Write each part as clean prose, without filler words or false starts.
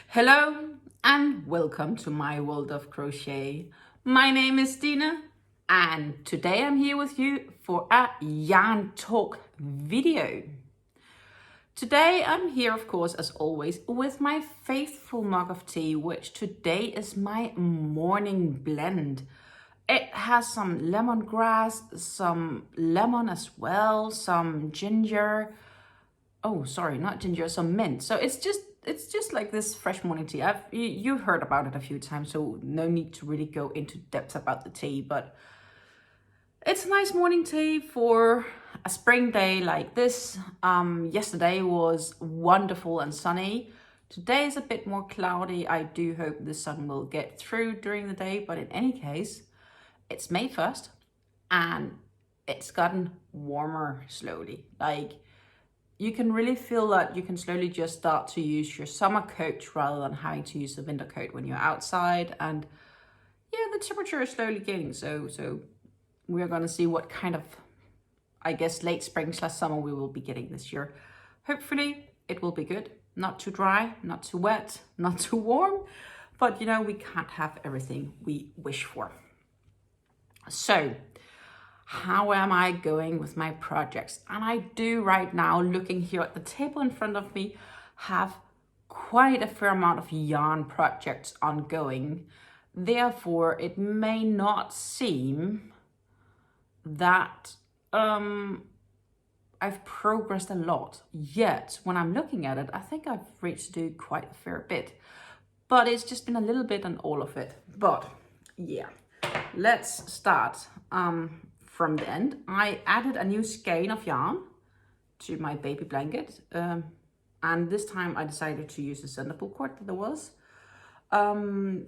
Hello and welcome to my world of crochet. My name is Dina and today I'm here with you for a yarn talk video. Today I'm here, of course, as always, with my faithful mug of tea, which today is my morning blend. It has some lemongrass, some lemon as well, some ginger. Oh, sorry, not ginger, some mint. So it's just like this fresh morning tea. You've heard about it a few times, so no need to really go into depth about the tea, but it's a nice morning tea for a spring day like this. Yesterday was wonderful and sunny. Today is a bit more cloudy. I do hope the sun will get through during the day, but in any case, it's May 1st and it's gotten warmer slowly. Like, you can really feel that you can slowly just start to use your summer coat rather than having to use the winter coat when you're outside. And yeah, the temperature is slowly gaining. So we're going to see what kind of, I guess, late spring / summer we will be getting this year. Hopefully it will be good. Not too dry, not too wet, not too warm. But you know, we can't have everything we wish for. So how am I going with my projects? And I do right now, looking here at the table in front of me, have quite a fair amount of yarn projects ongoing. Therefore, it may not seem that I've progressed a lot. Yet, when I'm looking at it, I think I've reached to do quite a fair bit. But it's just been a little bit on all of it. But yeah, let's start from the end. I added a new skein of yarn to my baby blanket. And this time I decided to use the centerfold cord that there was.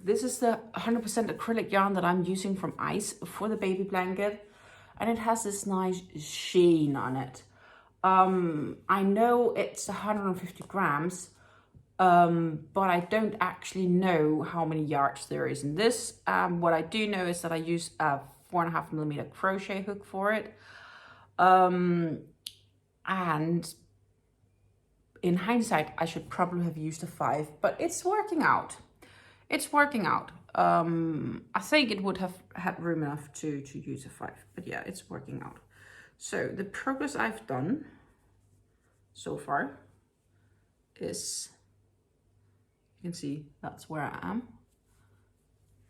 This is the 100% acrylic yarn that I'm using from Ice for the baby blanket. And it has this nice sheen on it. I know it's 150 grams, but I don't actually know how many yards there is in this. What I do know is that I use a 4.5mm crochet hook for it. And in hindsight, I should probably have used a 5, but it's working out. It's working out. I think it would have had room enough to use a 5, but yeah, it's working out. So the progress I've done so far is, you can see that's where I am.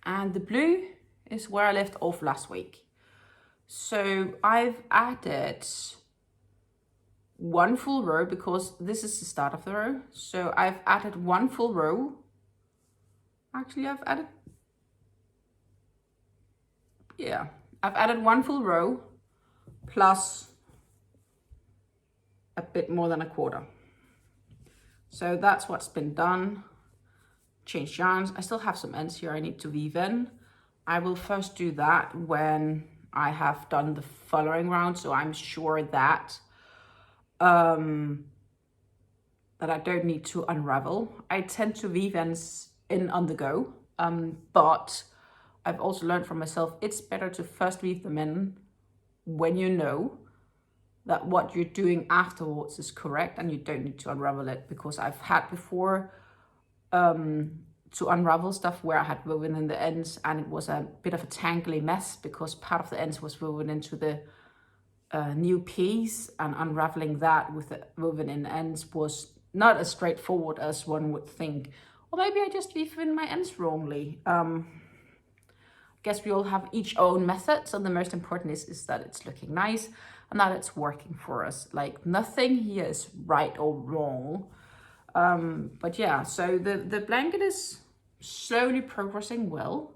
And the blue is where I left off last week. So I've added one full row because this is the start of the row. So I've added one full row. Actually, I've added one full row plus a bit more than a quarter. So that's what's been done. Changed yarns. I still have some ends here I need to weave in. I will first do that when I have done the following round, so I'm sure that that I don't need to unravel. I tend to weave ends in on the go, but I've also learned from myself it's better to first weave them in when you know that what you're doing afterwards is correct and you don't need to unravel it, because I've had before to unravel stuff where I had woven in the ends and it was a bit of a tangly mess because part of the ends was woven into the new piece, and unraveling that with the woven in ends was not as straightforward as one would think. Or maybe I just weave in my ends wrongly. I guess we all have each own methods, and the most important is that it's looking nice and that it's working for us. Like, nothing here is right or wrong. But yeah, so the blanket is slowly progressing well.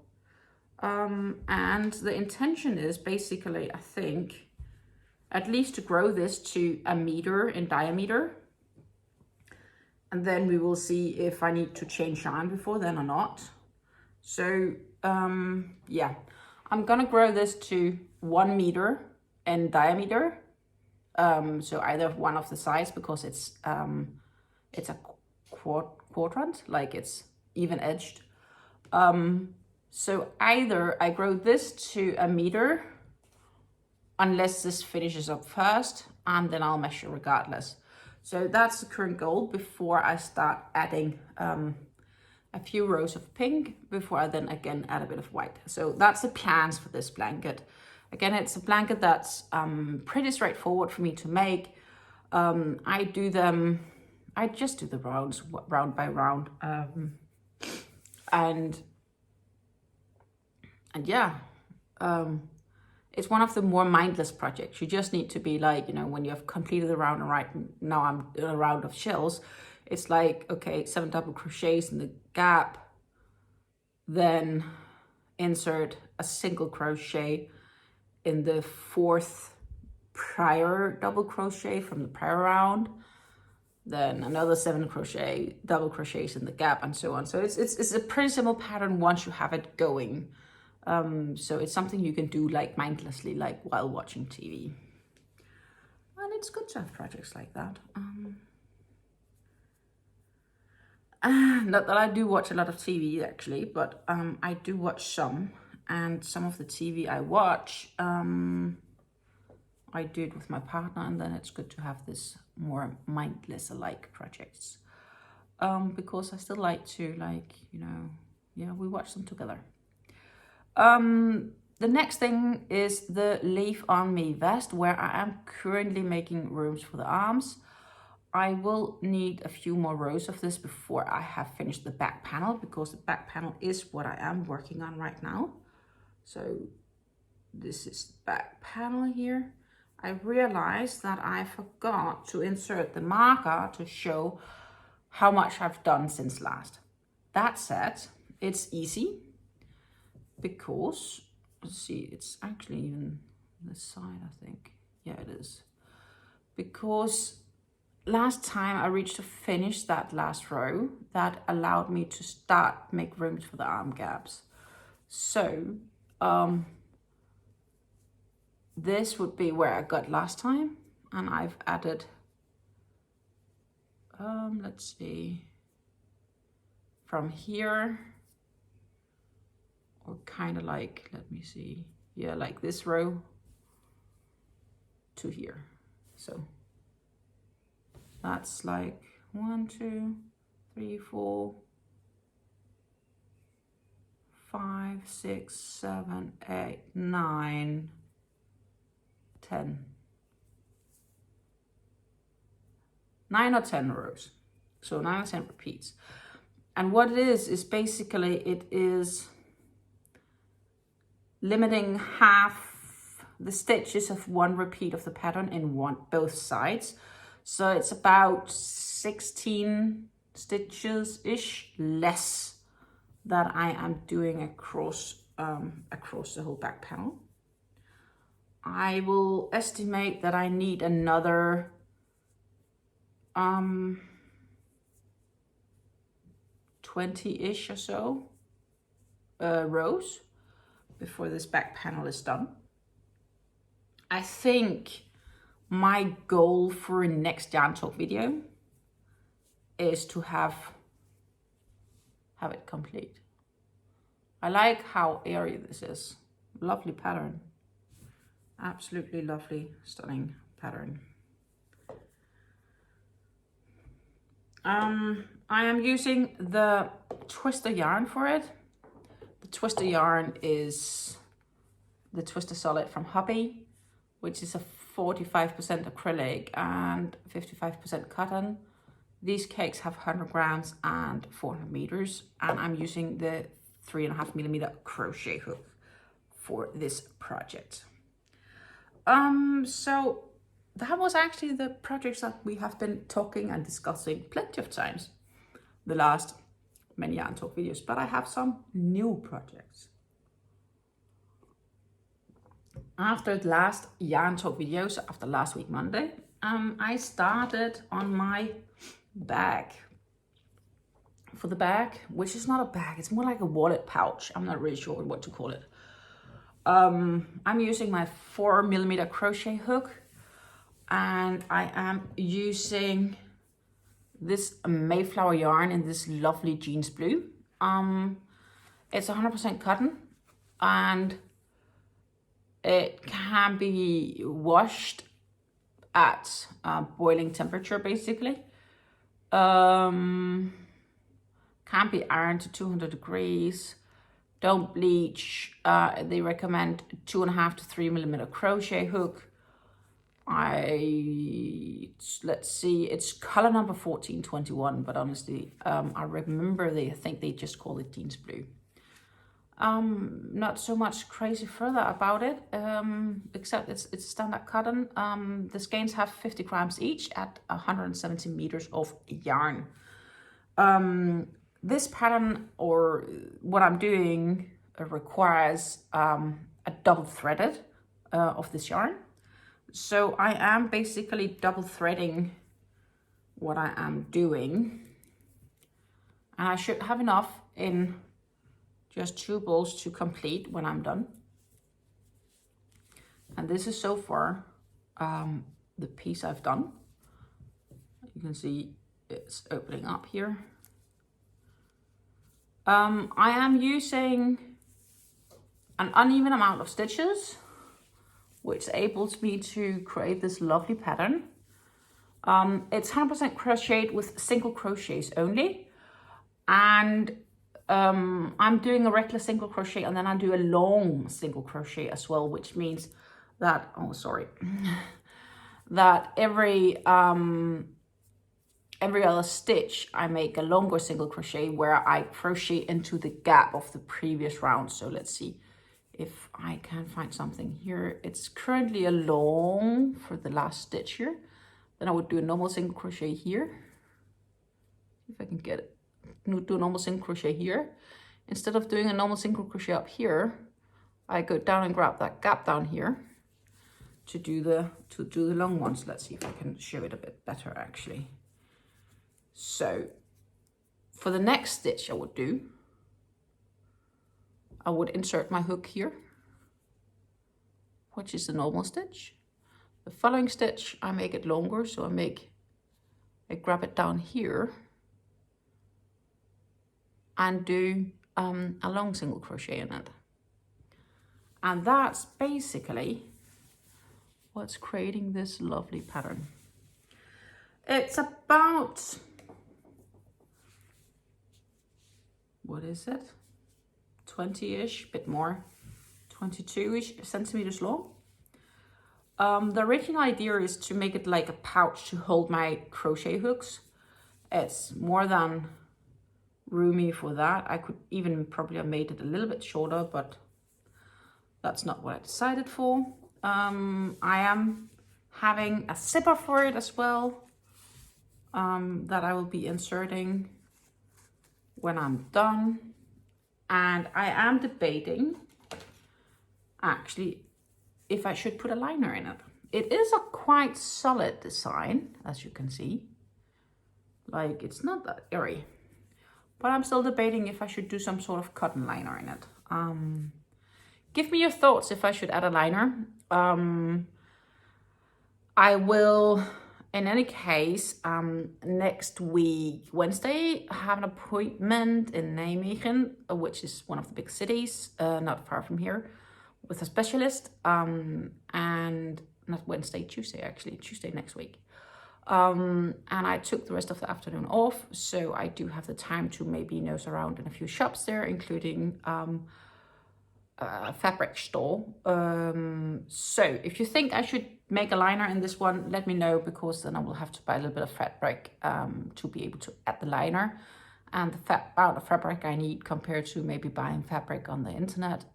And the intention is basically, I think, at least to grow this to 1 meter in diameter. And then we will see if I need to change yarn before then or not. So yeah, I'm gonna grow this to 1 meter in diameter. So either one of the sides, because it's a quadrant, like it's even edged. So either I grow this to 1 meter, unless this finishes up first, and then I'll measure regardless. So that's the current goal before I start adding a few rows of pink before I then again add a bit of white. So that's the plans for this blanket. Again, it's a blanket that's pretty straightforward for me to make. I just do the rounds round by round. And yeah, it's one of the more mindless projects. You just need to be like, you know, when you have completed the round and right now I'm in a round of shells, it's like, okay, 7 double crochets in the gap, then insert a single crochet in the 4th prior double crochet from the prior round, then another 7 double crochets in the gap, and so on. So it's a pretty simple pattern once you have it going. So it's something you can do like mindlessly, like while watching TV. And it's good to have projects like that. Not that I do watch a lot of TV actually, but I do watch some. And some of the TV I watch, I do it with my partner, and then it's good to have this more mindless alike projects. Because I still like to, like, you know, yeah, we watch them together. The next thing is the Leave On Me vest, where I am currently making rooms for the arms. I will need a few more rows of this before I have finished the back panel, because the back panel is what I am working on right now. So this is the back panel here. I realized that I forgot to insert the marker to show how much I've done since last. That said, it's easy because, let's see, it's actually even this side, I think. Yeah, it is. Because last time I reached to finish that last row, that allowed me to start make rooms for the arm gaps. So this would be where I got last time, and I've added, let's see, from here, or kind of like, let me see, yeah, like this row to here. So that's like 1, 2, 3, 4, 5, 6, 7, 8, 9, 10. 9 or 10 rows. So 9 or 10 repeats. And what it is basically, it is limiting half the stitches of one repeat of the pattern in both sides. So it's about 16 stitches-ish less that I am doing across the whole back panel. I will estimate that I need another 20-ish or so rows before this back panel is done. I think my goal for next yarn talk video is to have it complete. I like how airy this is. Lovely pattern. Absolutely lovely, stunning pattern. I am using the twister yarn for it. The twister yarn is the Twister Solid from Hobby, which is a 45% acrylic and 55% cotton. These cakes have 100 grams and 400 meters, and I'm using the 3.5mm crochet hook for this project. So that was actually the projects that we have been talking and discussing plenty of times the last many yarn talk videos, but I have some new projects. After the last yarn talk videos, after last week Monday, I started on my bag. For the bag, which is not a bag, it's more like a wallet pouch. I'm not really sure what to call it. I'm using my 4mm crochet hook, and I am using this Mayflower yarn in this lovely jeans blue. It's 100% cotton, and it can be washed at boiling temperature, basically. Kind can be ironed to 200 degrees. Don't bleach. They recommend 2.5 to 3 millimeter crochet hook. Let's see, it's color number 1421, but honestly, I remember I think they just call it Dean's Blue. Not so much crazy further about it, except it's standard cotton. The skeins have 50 grams each at 170 meters of yarn. This pattern, or what I'm doing, requires a double threaded of this yarn. So I am basically double threading what I am doing. And I should have enough in just 2 balls to complete when I'm done. And this is so far the piece I've done. You can see it's opening up here. I am using an uneven amount of stitches, which enables me to create this lovely pattern. It's 100% crocheted with single crochets only. And I'm doing a regular single crochet, and then I do a long single crochet as well, which means that, that every other stitch I make a longer single crochet where I crochet into the gap of the previous round. So let's see if I can find something here. It's currently a long for the last stitch here. Then I would do a normal single crochet here. If I can get it. Do a normal single crochet here. Instead of doing a normal single crochet up here, I go down and grab that gap down here to do the long ones. Let's see if I can show it a bit better actually. So for the next stitch I would insert my hook here, which is the normal stitch. The following stitch I make it longer, so I grab it down here and do a long single crochet in it. And that's basically what's creating this lovely pattern. It's about, what is it? 20-ish, bit more, 22-ish centimeters long. The original idea is to make it like a pouch to hold my crochet hooks. It's more than roomy for that. I could even probably have made it a little bit shorter, but that's not what I decided for. I am having a zipper for it as well, that I will be inserting when I'm done. And I am debating actually if I should put a liner in it. It is a quite solid design, as you can see. Like, it's not that airy. But I'm still debating if I should do some sort of cotton liner in it. Give me your thoughts if I should add a liner. I will, in any case, next week, Wednesday, have an appointment in Nijmegen, which is one of the big cities, not far from here, with a specialist. And not Wednesday, Tuesday actually, Tuesday next week. And I took the rest of the afternoon off, so I do have the time to maybe nose around in a few shops there, including a fabric store. So if you think I should make a liner in this one, let me know, because then I will have to buy a little bit of fabric to be able to add the liner, and the amount of fabric I need compared to maybe buying fabric on the internet.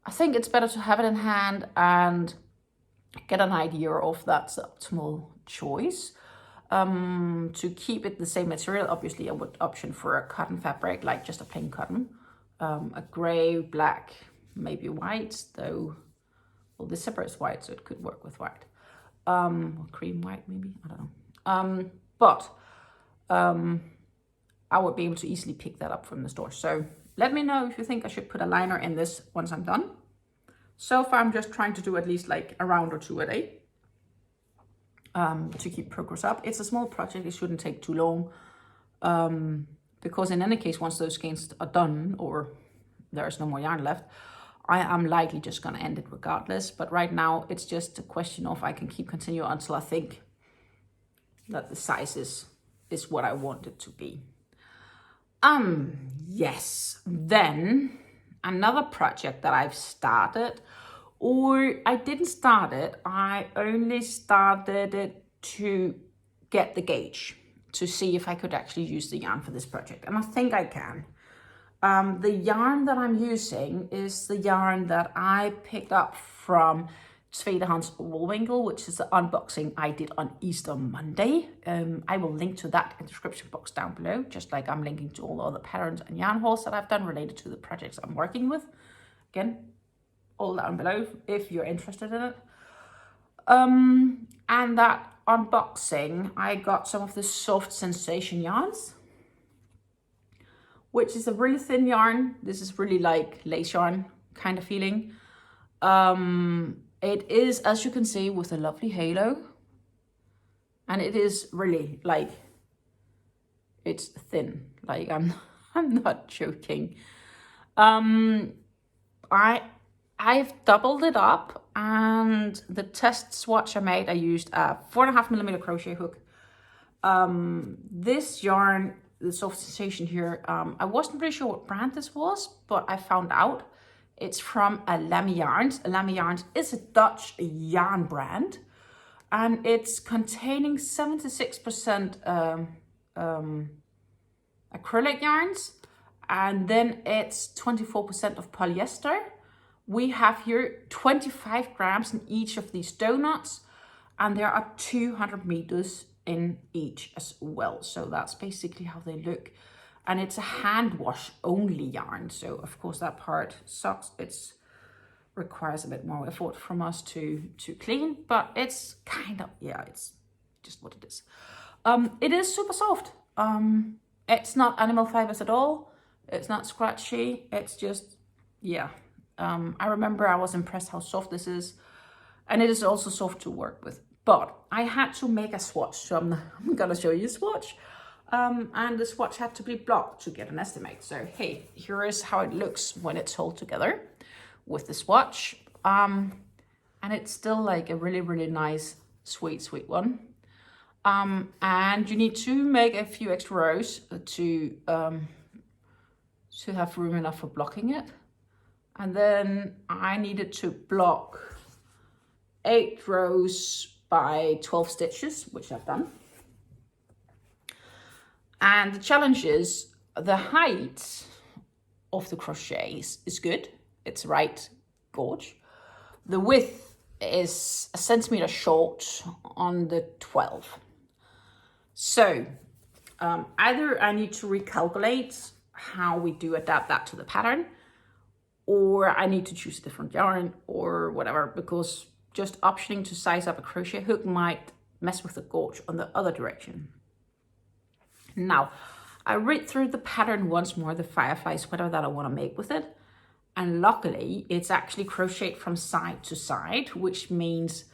I think it's better to have it in hand and get an idea of that's the optimal choice. To keep it the same material, obviously I would option for a cotton fabric, like just a plain cotton. A gray, black, maybe white, though, well, the zipper is white, so it could work with white. Cream white, maybe, I don't know. But I would be able to easily pick that up from the store. So let me know if you think I should put a liner in this once I'm done. So far, I'm just trying to do at least like a round or two a day to keep progress up. It's a small project, it shouldn't take too long. Because in any case, once those skeins are done or there's no more yarn left, I am likely just going to end it regardless. But right now, it's just a question of I can continue until I think that the size is is what I want it to be. Yes, then another project that I've started, or I didn't start it, I only started it to get the gauge, to see if I could actually use the yarn for this project, and I think I can. The yarn that I'm using is the yarn that I picked up from Tweedehands Woolwinkel, which is the unboxing I did on Easter Monday. I will link to that in the description box down below, just like I'm linking to all the other patterns and yarn hauls that I've done related to the projects I'm working with. Again, all down below if you're interested in it. And that unboxing, I got some of the soft sensation yarns, which is a really thin yarn. This is really like lace yarn kind of feeling. It is, as you can see, with a lovely halo, and it is really like, it's thin, like I'm not joking. I've doubled it up, and the test swatch I made, I used a 4.5mm crochet hook. This yarn, the soft sensation here, I wasn't really sure what brand this was, but I found out. It's from Lammy Yarns. Lammy Yarns is a Dutch yarn brand, and it's containing 76% acrylic yarns, and then it's 24% of polyester. We have here 25 grams in each of these donuts, and there are 200 meters in each as well. So that's basically how they look. And it's a hand wash only yarn. So of course that part sucks. It requires a bit more effort from us to clean, but it's kind of, yeah, it's just what it is. It is super soft. It's not animal fibers at all. It's not scratchy. It's just, yeah. I remember I was impressed how soft this is, and it is also soft to work with. But I had to make a swatch, so I'm gonna show you a swatch. And the swatch had to be blocked to get an estimate. So hey, here is how it looks when it's all together with the swatch. And it's still like a really, really nice, sweet one. And you need to make a few extra rows to have room enough for blocking it. And then I needed to block 8 rows by 12 stitches, which I've done. And the challenge is the height of the crochets is good. It's right gauge. The width is a centimeter short on the 12. So either I need to recalculate how we do adapt that to the pattern, or I need to choose a different yarn or whatever, because just optioning to size up a crochet hook might mess with the gauge on the other direction. Now, I read through the pattern once more, the Firefly sweater that I want to make with it. And luckily, it's actually crocheted from side to side, which means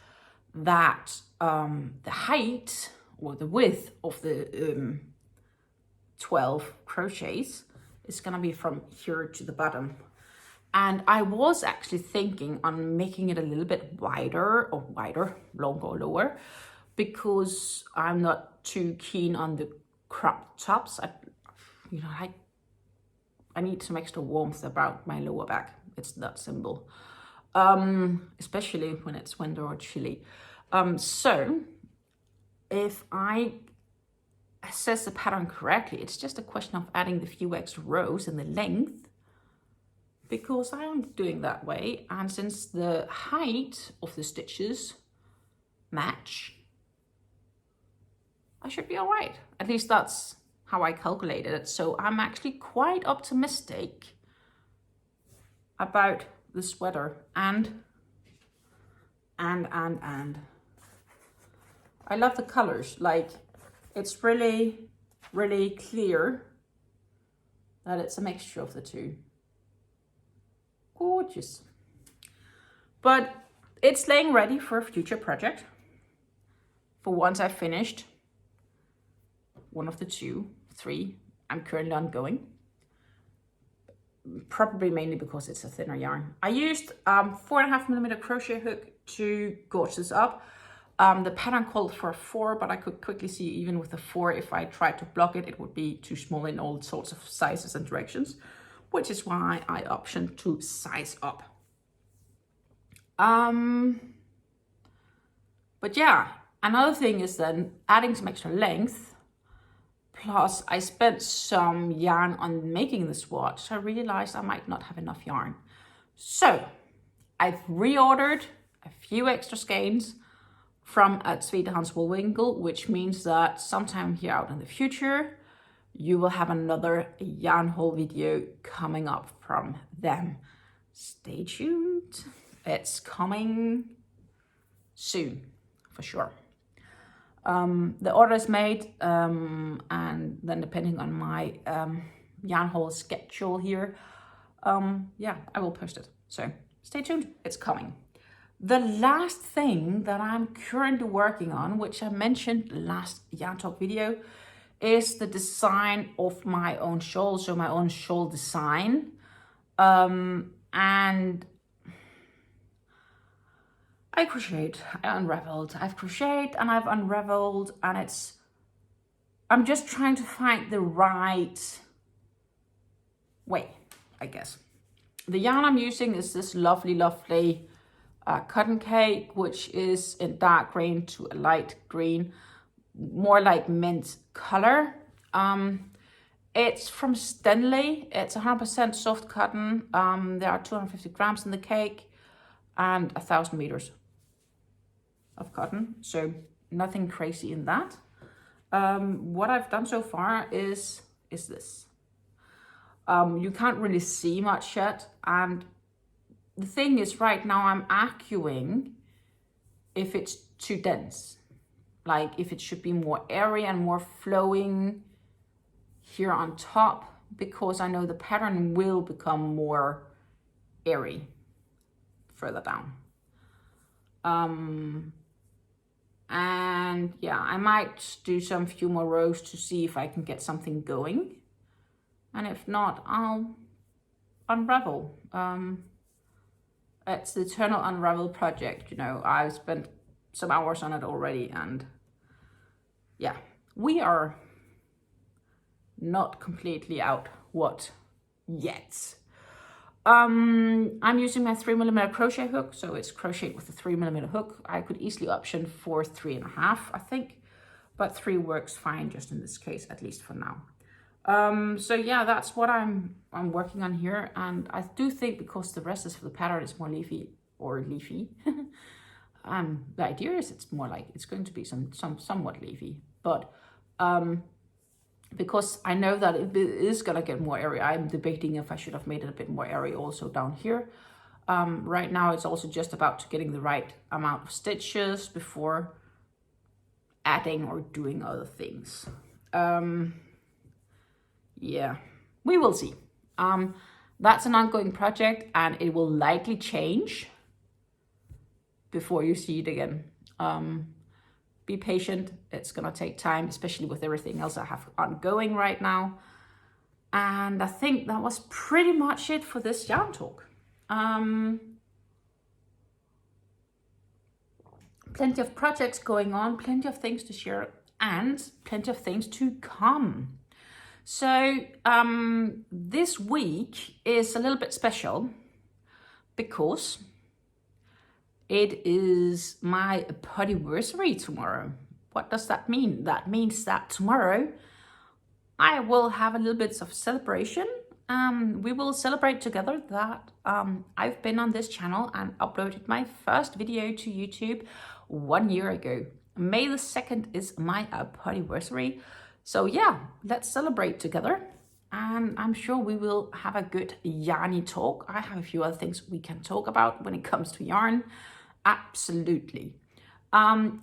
that the height or the width of the 12 crochets is going to be from here to the bottom. And I was actually thinking on making it a little bit wider, longer or lower, because I'm not too keen on the crop tops. I need some extra warmth about my lower back. It's that simple, especially when it's winter or chilly. So if I assess the pattern correctly, it's just a question of adding the few extra rows in the length, because I am doing that way. And since the height of the stitches match, I should be all right. At least that's how I calculated it. So I'm actually quite optimistic about the sweater. And I love the colors. Like, it's really, really clear that it's a mixture of the two. Gorgeous. But it's laying ready for a future project. For once I've finished one of the 3 I'm currently ongoing. Probably mainly because it's a thinner yarn. I used 4.5mm crochet hook to gauge this up. The pattern called for a 4, but I could quickly see even with a 4, if I tried to block it, it would be too small in all sorts of sizes and directions, which is why I optioned to size up. But yeah, another thing is then adding some extra length. Plus, I spent some yarn on making the swatch, so I realized I might not have enough yarn. So I've reordered a few extra skeins from Tweedehans Woolwinkel, which means that sometime here out in the future, you will have another yarn haul video coming up from them. Stay tuned. It's coming soon, for sure. The order is made, and then depending on my yarn haul schedule here, yeah, I will post it. So stay tuned, it's coming. The last thing that I'm currently working on, which I mentioned last Yarn Talk video, is the design of my own shawl, so my own shawl design. And I crocheted, I unraveled, I've crocheted and I've unraveled, and I'm just trying to find the right way, I guess. The yarn I'm using is this lovely cotton cake, which is in dark green to a light green, more like mint color. It's from Stanley. It's 100% soft cotton. There are 250 grams in the cake and 1,000 meters of cotton, so nothing crazy in that. What I've done so far is this. You can't really see much yet, and the thing is, right now I'm arguing if it's too dense, like if it should be more airy and more flowing here on top, because I know the pattern will become more airy further down. And yeah, I might do some few more rows to see if I can get something going, and if not, I'll unravel. It's the eternal unravel project, you know. I've spent some hours on it already, and yeah, we are not completely out what yet. I'm using my 3mm crochet hook, so it's crocheted with a 3mm hook. I could easily option for 3.5, I think, but 3 works fine just in this case, at least for now. So yeah, that's what I'm working on here, and I do think because the rest of the pattern is more leafy, the idea is it's more like it's going to be somewhat leafy, but because I know that it is gonna get more airy, I'm debating if I should have made it a bit more airy also down here. Right now it's also just about getting the right amount of stitches before adding or doing other things. Yeah, we will see. That's an ongoing project, and it will likely change before you see it again. Be patient, it's gonna take time, especially with everything else I have ongoing right now. And I think that was pretty much it for this yarn talk. Plenty of projects going on, plenty of things to share, and plenty of things to come. So this week is a little bit special because it is my podiversary tomorrow. What does that mean? That means that tomorrow I will have a little bit of celebration. We will celebrate together that I've been on this channel and uploaded my first video to YouTube 1 year ago. May the 2nd is my podiversary. So yeah, let's celebrate together, and I'm sure we will have a good yarny talk. I have a few other things we can talk about when it comes to yarn. Absolutely.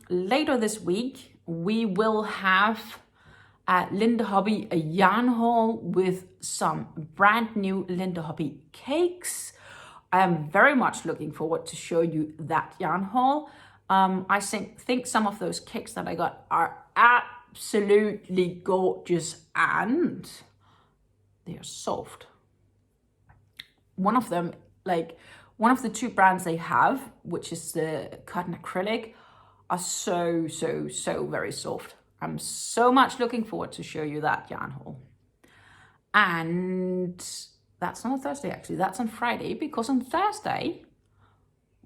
Later this week, we will have Linda Hobby a yarn haul with some brand new Linda Hobby cakes. I am very much looking forward to show you that yarn haul. I think some of those cakes that I got are absolutely gorgeous, and they are soft. One of them, like one of the 2 brands they have, which is the cotton acrylic, are so very soft. I'm so much looking forward to show you that yarn haul. And that's not on Thursday actually, that's on Friday, because on Thursday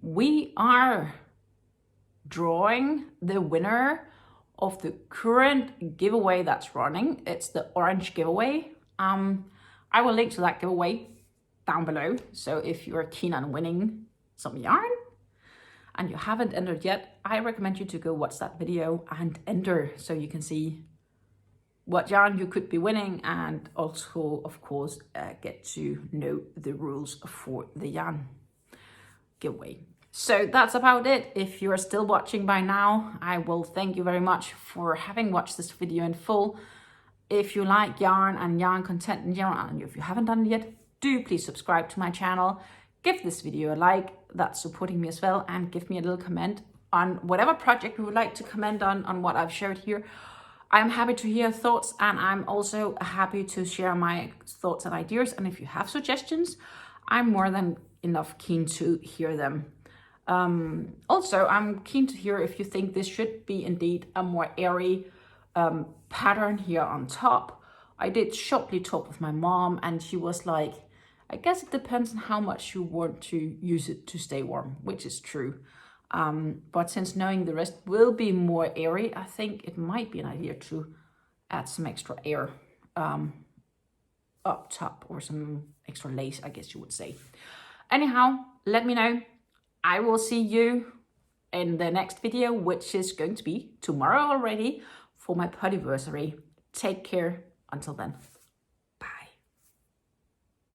we are drawing the winner of the current giveaway that's running. It's the orange giveaway. I will link to that giveaway down below. So if you're keen on winning some yarn and you haven't entered yet, I recommend you to go watch that video and enter so you can see what yarn you could be winning, and also, of course, get to know the rules for the yarn giveaway. So that's about it. If you're still watching by now, I will thank you very much for having watched this video in full. If you like yarn and yarn content in general, and if you haven't done it yet, do please subscribe to my channel. Give this video a like, that's supporting me as well, and give me a little comment on whatever project you would like to comment on what I've shared here. I'm happy to hear thoughts, and I'm also happy to share my thoughts and ideas. And if you have suggestions, I'm more than enough keen to hear them. Also, I'm keen to hear if you think this should be indeed a more airy pattern here on top. I did shortly talk with my mom, and she was like, I guess it depends on how much you want to use it to stay warm, which is true. But since knowing the rest will be more airy, I think it might be an idea to add some extra air up top, or some extra lace, I guess you would say. Anyhow, let me know. I will see you in the next video, which is going to be tomorrow already for my podiversary. Take care until then.